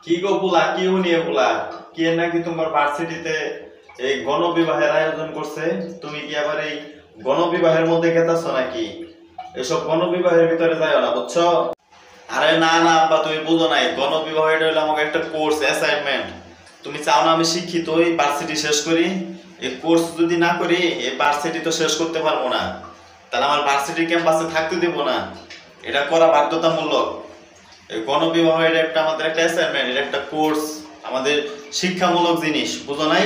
কি গো পোলা, কি উনিয়ে পোলা, কি নাকি তোমার ভার্সিটিতে এই গণবিবাহের আয়োজন করছে? তুমি কি আবার এই গণবিবাহের মধ্যে গেতাছো নাকি? এসব গণবিবাহের ভিতরে যাইও না, বুঝছো? আরে না না আব্বা, তুমি বুঝো নাই, গণবিবাহ এটা হলো আমাকে একটা কোর্স অ্যাসাইনমেন্ট। তুমি চাও না আমি শিক্ষিত হই, ভার্সিটি শেষ করি? এই কোর্স যদি না করি এই ভার্সিটি তো শেষ করতে পারবো না, তাহলে আমার ভার্সিটি ক্যাম্পাসে থাকতে দেবো না। এটা করা বাধ্যতামূলক। এই গণবিবাহ এটা একটা আমাদের একটা অ্যাসাইনমেন্ট, এটা একটা কোর্স, আমাদের শিক্ষামূলক জিনিস, বুঝো নাই?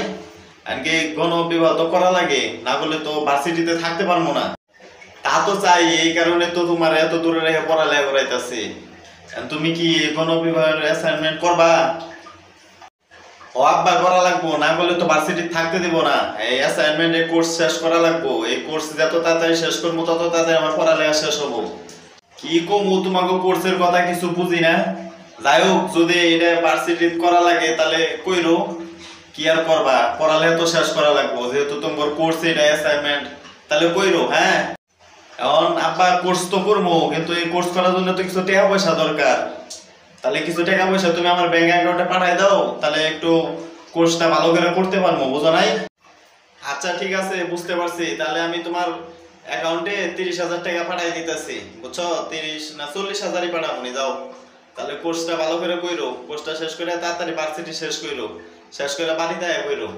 এমনকি গণবিবাহ তো করা লাগে, না করলে তো ভার্সিটিতে থাকতে পারবো না। তা তো চাই, এই কারণে তো তোমার এত দূরে রেখে পড়ালেখা করাইতাছি। তুমি কি গণবিবাহের অ্যাসাইনমেন্ট করবা? ও আব্বা, করা লাগবো, না করলে তো ভার্সিটি থাকতে দিব না। এই অ্যাসাইনমেন্ট এই কোর্স শেষ করা লাগবো। এই কোর্স যত তাড়াতাড়ি শেষ করবো তত তাড়াতাড়ি আমার পড়ালেখা শেষ হবো। কি কমু তোমাকে কোর্সের কথা কিছু বুঝি না। যাই হোক, যদি এটা ভার্সিটি করা লাগে তাহলে কইরো। কি আর করবা, পড়ালেখা তো শেষ করা লাগবো, যেহেতু তোমার কোর্স এটা অ্যাসাইনমেন্ট, তাহলে কইরো। হ্যাঁ, এখন আব্বা কোর্স তো করবো, কিন্তু এই কোর্স করার জন্য তো কিছু টাকা পয়সা দরকার। তাহলে কিছু টাকা পয়সা তুমি আমার ব্যাংক অ্যাকাউন্টে পাঠাই দাও, তাহলে একটু কোর্সটা ভালো করে করতে পারবো, বুঝো নাই? আচ্ছা ঠিক আছে, বুঝতে পারছি। তাহলে আমি তোমার অ্যাকাউন্টে 30,000 টাকা পাঠাই দিতেছি, বুঝছো? 30 না 40,000ই পাঠাবো নি, যাও। তাহলে কোর্সটা ভালো করে কইরো, কোর্সটা শেষ করে তাড়াতাড়ি ভার্সিটি শেষ কইরো, শেষ করে বাড়িতে আয়া কইরো।